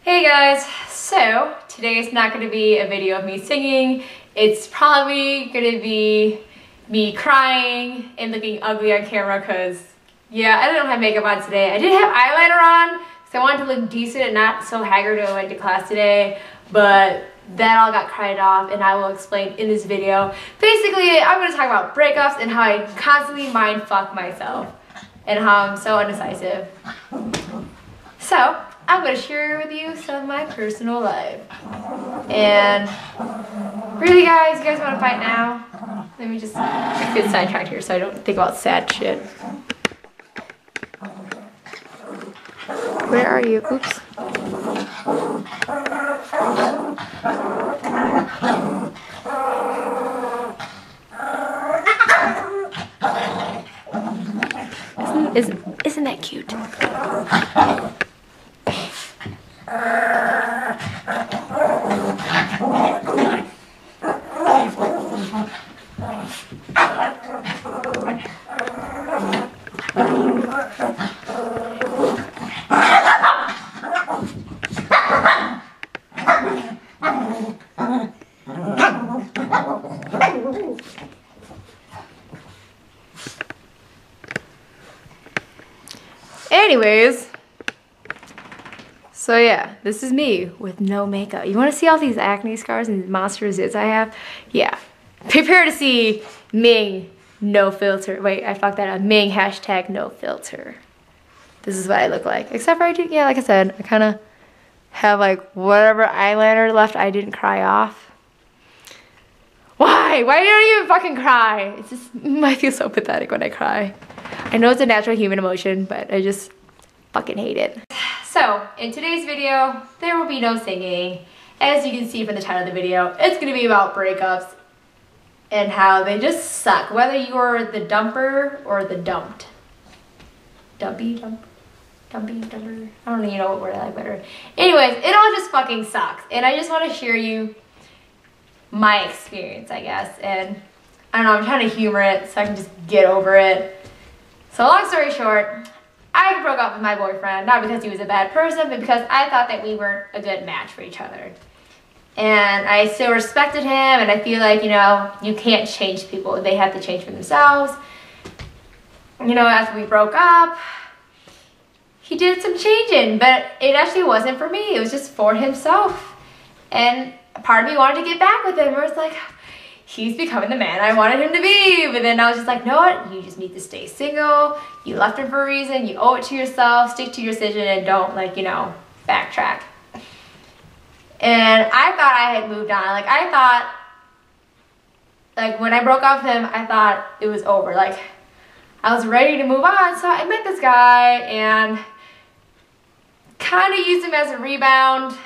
Hey guys, so today is not going to be a video of me singing. It's probably going to be me crying and looking ugly on camera because, yeah, I don't have makeup on today. I did have eyeliner on because I wanted to look decent and not so haggard when I went to class today, but that all got cried off and I will explain in this video. Basically, I'm going to talk about breakups and how I constantly mind fuck myself and how I'm so indecisive. So, I'm going to share with you some of my personal life. And really guys, you guys want to fight now? Let me just get sidetracked here so I don't think about sad shit. Where are you? Oops. Isn't that cute? Anyways, so yeah, this is me with no makeup. You want to see all these acne scars and monster zits I have? Yeah. Prepare to see Ming no filter. Wait, I fucked that up. Ming hashtag no filter. This is what I look like. Except for yeah, like I said, I kind of have like whatever eyeliner left I didn't cry off. Why? Why don't you even fucking cry? It's just, I feel so pathetic when I cry. I know it's a natural human emotion, but I just fucking hate it. So, in today's video, there will be no singing. As you can see from the title of the video, it's gonna be about breakups and how they just suck. Whether you're the dumper or the dumped. Dumpy, dumper. I don't even know what word I like better. Anyways, it all just fucking sucks. And I just want to share you my experience, I guess. And I don't know, I'm trying to humor it so I can just get over it. So long story short, I broke up with my boyfriend, not because he was a bad person, but because I thought that we weren't a good match for each other. And I still respected him, and I feel like, you know, you can't change people. They have to change for themselves. You know, after we broke up, he did some changing, but it actually wasn't for me. It was just for himself. And part of me wanted to get back with him, where it's like, he's becoming the man I wanted him to be. But then I was just like, no what? You just need to stay single. You left him for a reason. You owe it to yourself. Stick to your decision and don't, like, you know, backtrack. And I thought I had moved on. Like, I thought, like, when I broke up with him, I thought it was over. Like, I was ready to move on. So I met this guy and kind of used him as a rebound.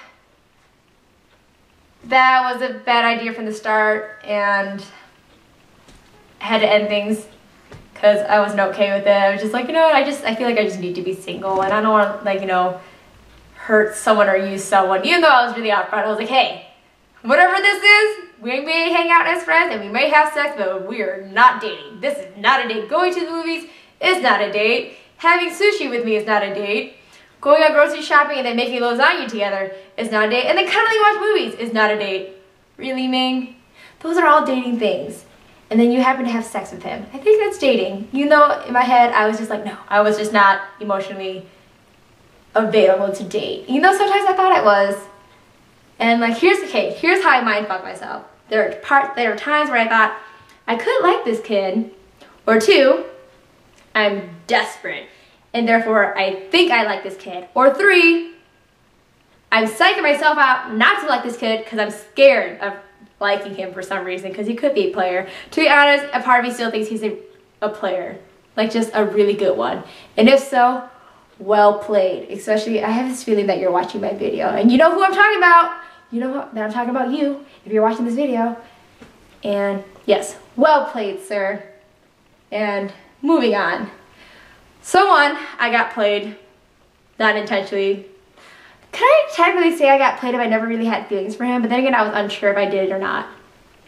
That was a bad idea from the start, and I had to end things because I wasn't okay with it. I was just like, you know what, I feel like I just need to be single, and I don't want to, like, you know, hurt someone or use someone. Even though I was really upfront, I was like, hey, whatever this is, we may hang out as friends and we may have sex, but we are not dating. This is not a date. Going to the movies is not a date. Having sushi with me is not a date. Going out grocery shopping and then making lasagna together is not a date. And then cuddling watch movies is not a date. Really, Ming? Those are all dating things. And then you happen to have sex with him. I think that's dating. You know, in my head, I was just like, no. I was just not emotionally available to date. You know, sometimes I thought I was. And like, here's how I mind fuck myself. There are times where I thought, I could like this kid. Or two, I'm desperate. And therefore, I think I like this kid. Or three, I'm psyching myself out not to like this kid because I'm scared of liking him for some reason because he could be a player. To be honest, a part of me still thinks he's a player. Like, just a really good one. And if so, well played. Especially, I have this feeling that you're watching my video. And you know who I'm talking about. You know that I'm talking about you if you're watching this video. And yes, well played, sir. And moving on. So I got played, not intentionally. Can I technically say I got played if I never really had feelings for him? But then again, I was unsure if I did it or not.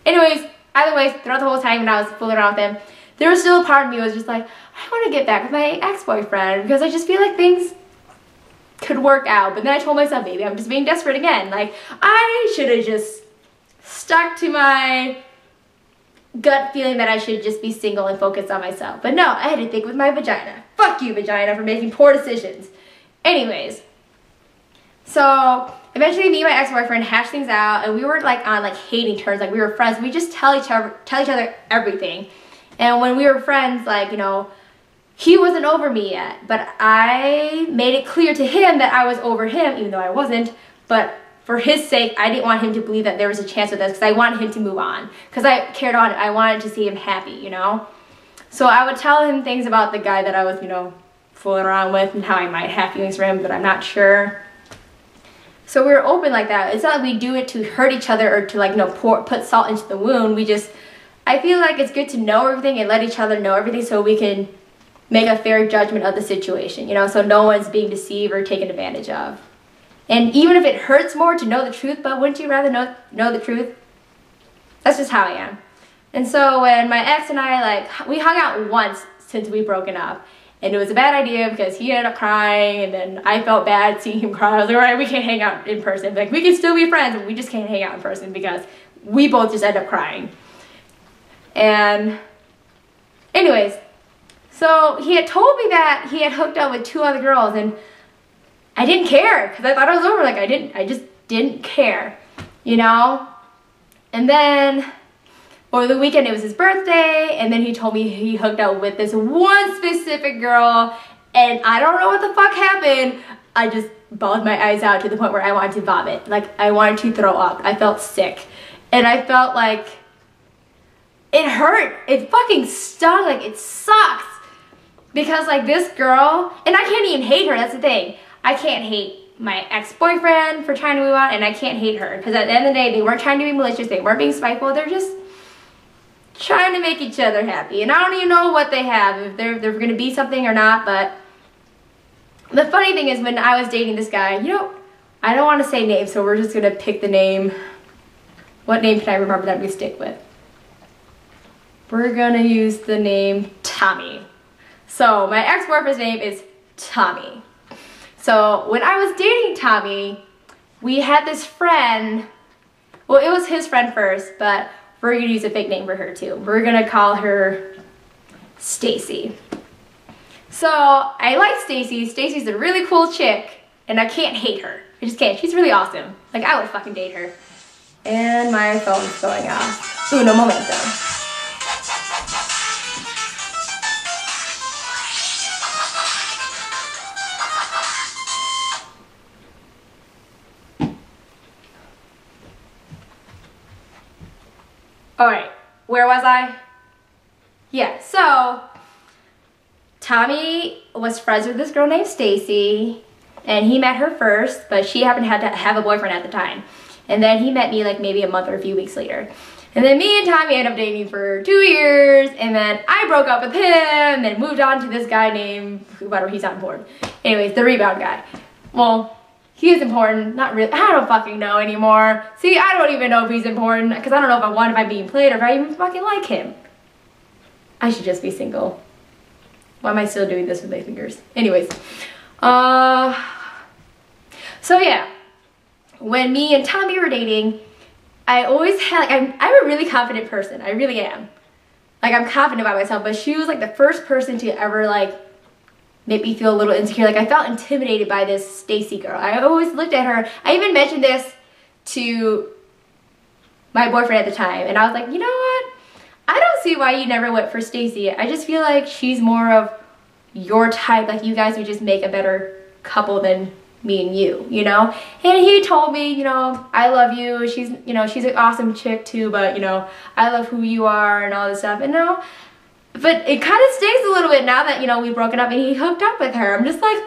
Anyways, either way, throughout the whole time when I was fooling around with him, there was still a part of me that was just like, I want to get back with my ex-boyfriend because I just feel like things could work out. But then I told myself, maybe I'm just being desperate again. Like, I should have just stuck to my gut feeling that I should just be single and focus on myself. But no, I had to think with my vagina. Fuck you, vagina, for making poor decisions. Anyways, so eventually me and my ex-boyfriend hashed things out, and we were like on like hating terms. Like, we were friends. We just tell each other everything. And when we were friends, like, you know, he wasn't over me yet, but I made it clear to him that I was over him, even though I wasn't. But for his sake, I didn't want him to believe that there was a chance with us, because I wanted him to move on. Because I cared about it. I wanted to see him happy, you know? So I would tell him things about the guy that I was, you know, fooling around with, and how I might have feelings for him, but I'm not sure. So we were open like that. It's not like we do it to hurt each other or to, like, you know, put salt into the wound. We just, I feel like it's good to know everything and let each other know everything so we can make a fair judgment of the situation, you know, so no one's being deceived or taken advantage of. And even if it hurts more to know the truth, but wouldn't you rather know the truth? That's just how I am. And so when my ex and I, like, we hung out once since we broken up, and it was a bad idea because he ended up crying, and then I felt bad seeing him cry. I was like, all right, we can't hang out in person. Like, we can still be friends, but we just can't hang out in person because we both just end up crying. And anyways, so he had told me that he had hooked up with 2 other girls, and I didn't care because I thought it was over. Like, I just didn't care, you know? And then over the weekend, it was his birthday, and then he told me he hooked up with this one specific girl, and I don't know what the fuck happened. I just bawled my eyes out to the point where I wanted to vomit. Like, I wanted to throw up. I felt sick. And I felt like it hurt. It fucking stung. Like, it sucks. Because, like, this girl, and I can't even hate her, that's the thing. I can't hate my ex-boyfriend for trying to move on, and I can't hate her. Because at the end of the day, they weren't trying to be malicious, they weren't being spiteful, they're just trying to make each other happy. And I don't even know what they have, if they're gonna be something or not, but the funny thing is, when I was dating this guy, you know, I don't want to say names, so we're just gonna pick the name. What name can I remember that we stick with? We're gonna use the name Tommy. So my ex-boyfriend's name is Tommy. So when I was dating Tommy, we had this friend, well, it was his friend first, but we're gonna use a fake name for her too. We're gonna call her Stacy. So I like Stacy. Stacy's a really cool chick, and I can't hate her. I just can't. She's really awesome. Like, I would fucking date her. And my phone's going off. Uno momento. Alright, where was I? Yeah, so Tommy was friends with this girl named Stacy, and he met her first, but she happened to have a boyfriend at the time. And then he met me like maybe a month or a few weeks later. And then me and Tommy ended up dating for 2 years, and then I broke up with him and then moved on to this guy named, whatever, he's not important. Anyways, the rebound guy. Well, he is important, not really, I don't fucking know anymore. See, I don't even know if he's important, because I don't know if I'm being played or if I even fucking like him. I should just be single. Why am I still doing this with my fingers? Anyways, so yeah, when me and Tommy were dating, I always had, like, I'm a really confident person, I really am. Like, I'm confident about myself, but she was like the first person to ever like make me feel a little insecure. Like, I felt intimidated by this Stacy girl. I always looked at her. I even mentioned this to my boyfriend at the time, and I was like, you know what? I don't see why you never went for Stacy. I just feel like she's more of your type. Like, you guys would just make a better couple than me and you know? And he told me, you know, I love you. She's, you know, she's an awesome chick too, but, you know, I love who you are and all this stuff. And no, but it kind of stings a little bit now that, you know, we've broken up and he hooked up with her. I'm just like,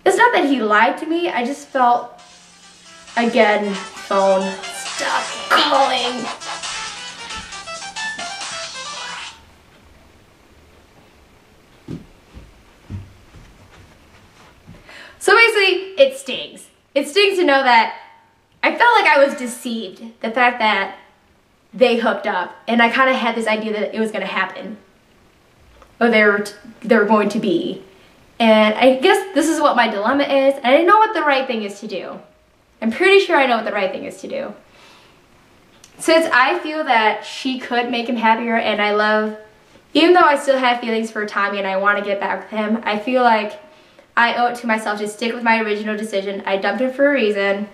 it's not that he lied to me. I just felt, again, phone, stop calling. So basically, it stings. It stings to know that I felt like I was deceived. The fact that they hooked up, and I kind of had this idea that it was going to happen. Or they were going to be. And I guess this is what my dilemma is, and I know what the right thing is to do. I'm pretty sure I know what the right thing is to do. Since I feel that she could make him happier, and I love, even though I still have feelings for Tommy and I want to get back with him, I feel like I owe it to myself to stick with my original decision. I dumped him for a reason,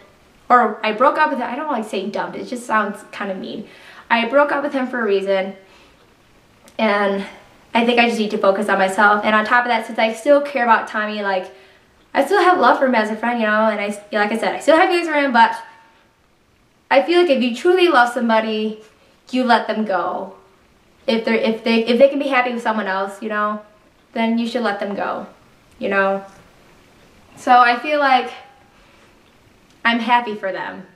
or I broke up with him. I don't like saying dumped, it just sounds kind of mean. I broke up with him for a reason, and I think I just need to focus on myself. And on top of that, since I still care about Tommy, like, I still have love for him as a friend, you know, and like I said, I still have feelings for him, but I feel like if you truly love somebody, you let them go. If they can be happy with someone else, you know, then you should let them go, you know. So I feel like I'm happy for them,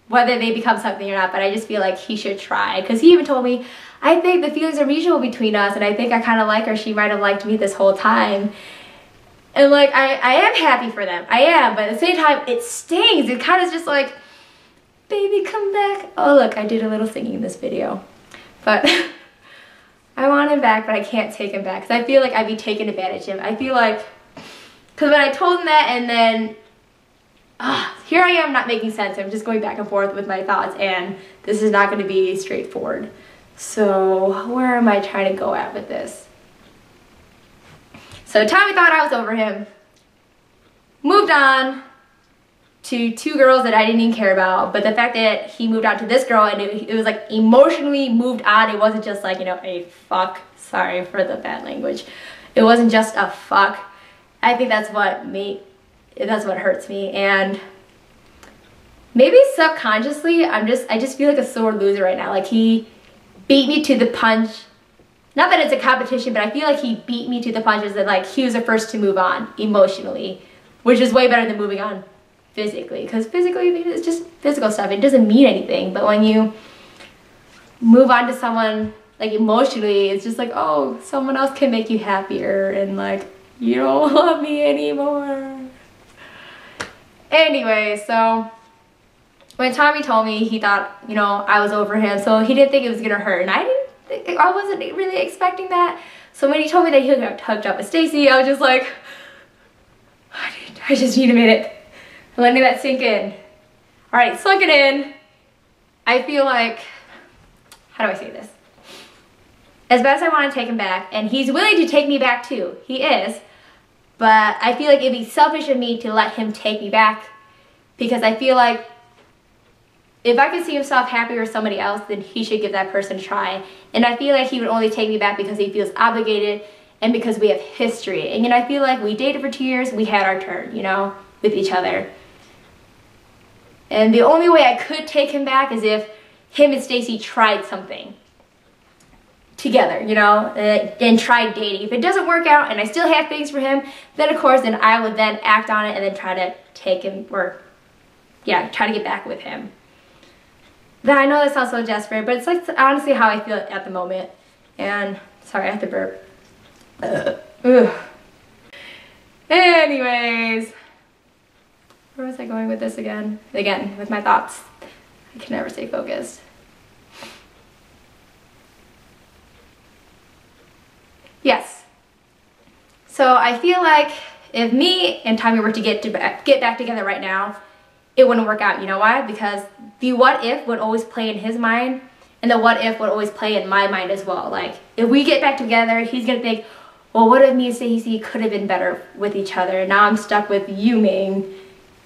whether they become something or not, but I just feel like he should try. Because he even told me, I think the feelings are mutual between us, and I think I kind of like her. She might have liked me this whole time. And like, I am happy for them. I am, but at the same time, it stings. It kind of just like, baby, come back. Oh, look, I did a little singing in this video. But I want him back, but I can't take him back. Because I feel like I'd be taking advantage of him. I feel like, because when I told him that, and then, here I am not making sense. I'm just going back and forth with my thoughts, and this is not going to be straightforward. So where am I trying to go at with this? So Tommy thought I was over him, moved on to 2 girls that I didn't even care about, but the fact that he moved on to this girl, and it was like emotionally moved on. It wasn't just like, you know, a fuck. Sorry for the bad language. It wasn't just a fuck. I think that's what hurts me. And maybe subconsciously, I just feel like a sore loser right now. Like, he beat me to the punch. Not that it's a competition, but I feel like he beat me to the punches, that like he was the first to move on emotionally, which is way better than moving on physically, because physically it's just physical stuff. It doesn't mean anything. But when you move on to someone like emotionally, it's just like, oh, someone else can make you happier, and like, you don't love me anymore. Anyway, so when Tommy told me, he thought, you know, I was over him, so he didn't think it was gonna hurt, and I wasn't really expecting that. So when he told me that he hooked up with Stacy, I was just like, I just need a minute. Letting that sink in. All right, sunk it in. I feel like, how do I say this? As bad as I want to take him back, and he's willing to take me back too, he is, but I feel like it'd be selfish of me to let him take me back, because I feel like if I could see himself happy with somebody else, then he should give that person a try. And I feel like he would only take me back because he feels obligated and because we have history. And, you know, I feel like we dated for 2 years, we had our turn, you know, with each other. And the only way I could take him back is if him and Stacy tried something together, you know, and tried dating. If it doesn't work out and I still have things for him, then of course, then I would then act on it and then try to take him, or yeah, try to get back with him. Then I know that sounds so desperate, but it's like honestly how I feel at the moment. And sorry, I have to burp. Anyways, where was I going with this again? Again, with my thoughts. I can never stay focused. Yes. So I feel like if me and Tommy were to get back together right now, it wouldn't work out. You know why? Because the what if would always play in his mind, and the what if would always play in my mind as well. Like, if we get back together, he's gonna think, well, what if me and Stacey could have been better with each other? Now I'm stuck with you, Ming,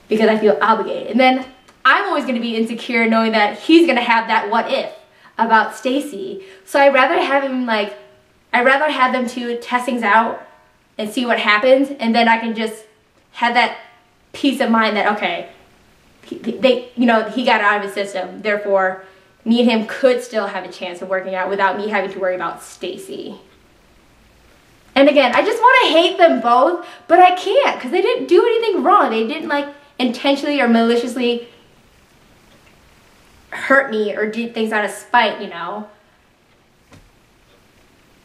because I feel obligated. And then I'm always gonna be insecure knowing that he's gonna have that what if about Stacey. So I'd rather have them two test things out and see what happens, and then I can just have that peace of mind that, okay, he got it out of his system. Therefore, me and him could still have a chance of working out without me having to worry about Stacy. And again, I just want to hate them both, but I can't, because they didn't do anything wrong. They didn't like intentionally or maliciously hurt me or do things out of spite, you know.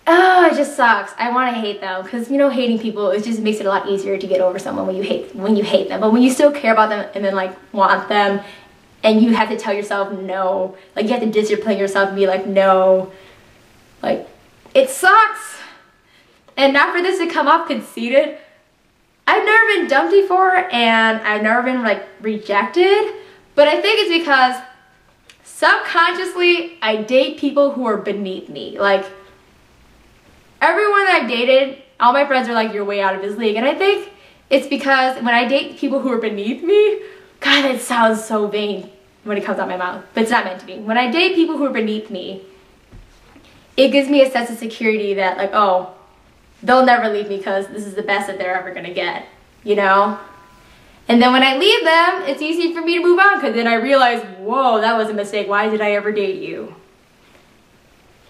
Oh, it just sucks. I want to hate them because, you know, hating people, it just makes it a lot easier to get over someone when you hate them. But when you still care about them and then like want them, and you have to tell yourself no, like you have to discipline yourself and be like no, like it sucks. And not for this to come off conceited, I've never been dumped before and I've never been like rejected, but I think it's because subconsciously I date people who are beneath me. Like everyone that I've dated, all my friends are like, you're way out of his league. And I think it's because when I date people who are beneath me, God, that sounds so vain when it comes out my mouth, but it's not meant to be. When I date people who are beneath me, it gives me a sense of security that like, oh, they'll never leave me because this is the best that they're ever gonna get, you know? And then when I leave them, it's easy for me to move on because then I realize, whoa, that was a mistake. Why did I ever date you?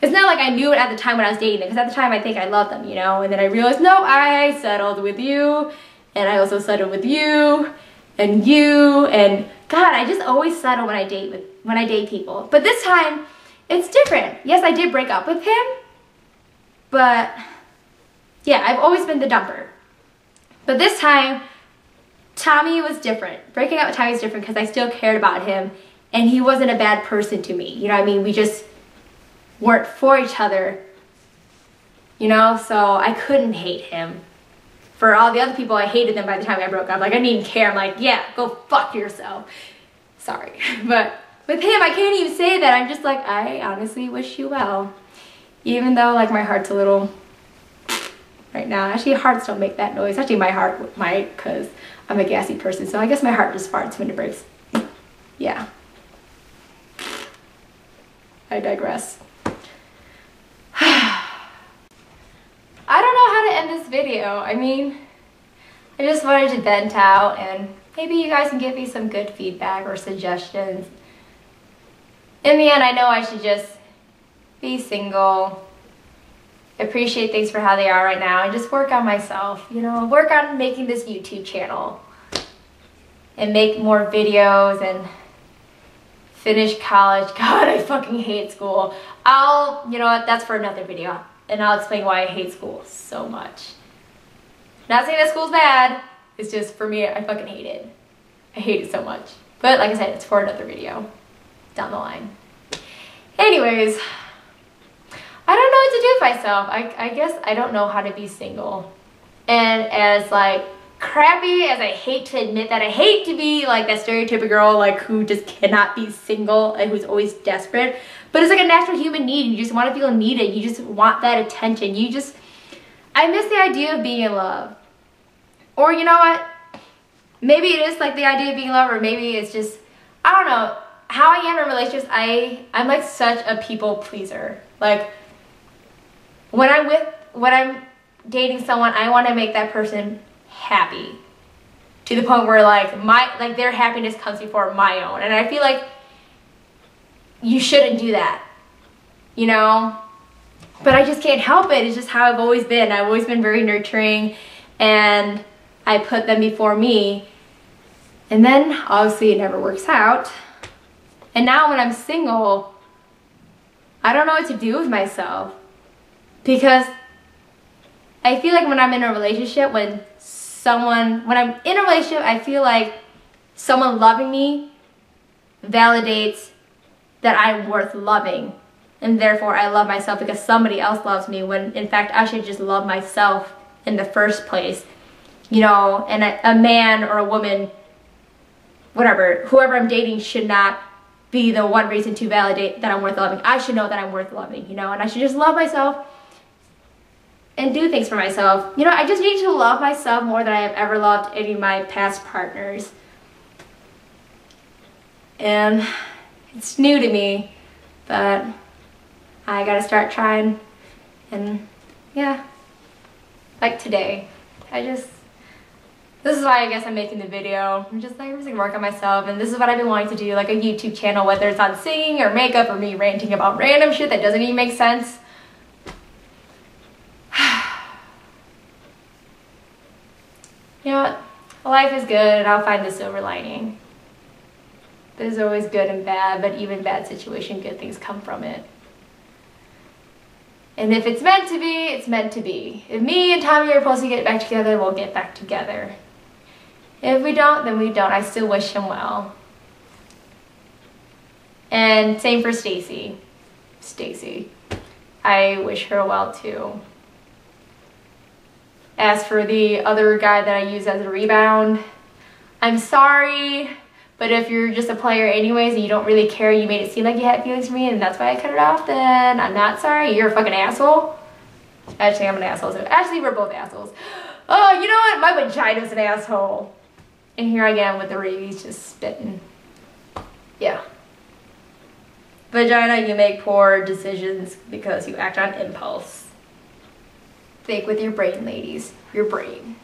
It's not like I knew it at the time when I was dating them, because at the time I think I loved them, you know? And then I realized, no, I settled with you, and I also settled with you, and God, I just always settle when I date people. But this time, it's different. Yes, I did break up with him, but yeah, I've always been the dumper. But this time, Tommy was different. Breaking up with Tommy was different because I still cared about him, and he wasn't a bad person to me. You know what I mean? We just weren't for each other, you know? So I couldn't hate him. For all the other people, I hated them by the time I broke up. Like, I didn't even care. I'm like, yeah, go fuck yourself. Sorry. But with him, I can't even say that. I'm just like, I honestly wish you well. Even though, like, my heart's a little right now. Actually, hearts don't make that noise. Actually, my heart might, because I'm a gassy person. So I guess my heart just farts when it breaks. Yeah. I digress. I don't know how to end this video. I mean, I just wanted to vent out, and maybe you guys can give me some good feedback or suggestions. In the end, I know I should just be single, appreciate things for how they are right now, and just work on myself, you know, work on making this YouTube channel and make more videos and finish college. God, I fucking hate school. You know what, that's for another video, and I'll explain why I hate school so much. Not saying that school's bad, it's just for me, I fucking hate it. I hate it so much. But like I said, it's for another video down the line. Anyways, I don't know what to do with myself. I guess I don't know how to be single. And as like crappy as I hate to admit that, I hate to be like that stereotypical girl like who just cannot be single and who's always desperate. But it's like a natural human need. You just want to feel needed. You just want that attention. I miss the idea of being in love. Or you know what? Maybe it is like the idea of being in love, or maybe it's just, I don't know. How I am in relationships, I'm like such a people pleaser. Like when I'm dating someone, I want to make that person happy to the point where like their happiness comes before my own. And I feel like you shouldn't do that, you know? But I just can't help it. It's just how I've always been. I've always been very nurturing, and I put them before me. And then obviously it never works out. And now when I'm single, I don't know what to do with myself, because I feel like when I'm in a relationship, when I'm in a relationship, I feel like someone loving me validates that I'm worth loving. And therefore I love myself because somebody else loves me, when in fact I should just love myself in the first place. You know, and a man or a woman, whatever, whoever I'm dating should not be the one reason to validate that I'm worth loving. I should know that I'm worth loving, you know, and I should just love myself and do things for myself. You know, I just need to love myself more than I have ever loved any of my past partners. And it's new to me, but I gotta start trying. And yeah, like today, this is why I guess I'm making the video. I'm just gonna work on myself, and this is what I've been wanting to do, like a YouTube channel, whether it's on singing or makeup or me ranting about random shit that doesn't even make sense. You know what? Life is good, and I'll find the silver lining. There's always good and bad, but even bad situation, good things come from it. And if it's meant to be, it's meant to be. If me and Tommy are supposed to get back together, we'll get back together. If we don't, then we don't. I still wish him well. And same for Stacy. I wish her well too. As for the other guy that I use as a rebound, I'm sorry, but if you're just a player anyways and you don't really care, you made it seem like you had feelings for me and that's why I cut it off, then I'm not sorry. You're a fucking asshole. Actually, I'm an asshole. So actually, we're both assholes. Oh, you know what? My vagina's an asshole. And here I am with the rabies just spitting. Yeah. Vagina, you make poor decisions because you act on impulse. Think with your brain, ladies. Your brain.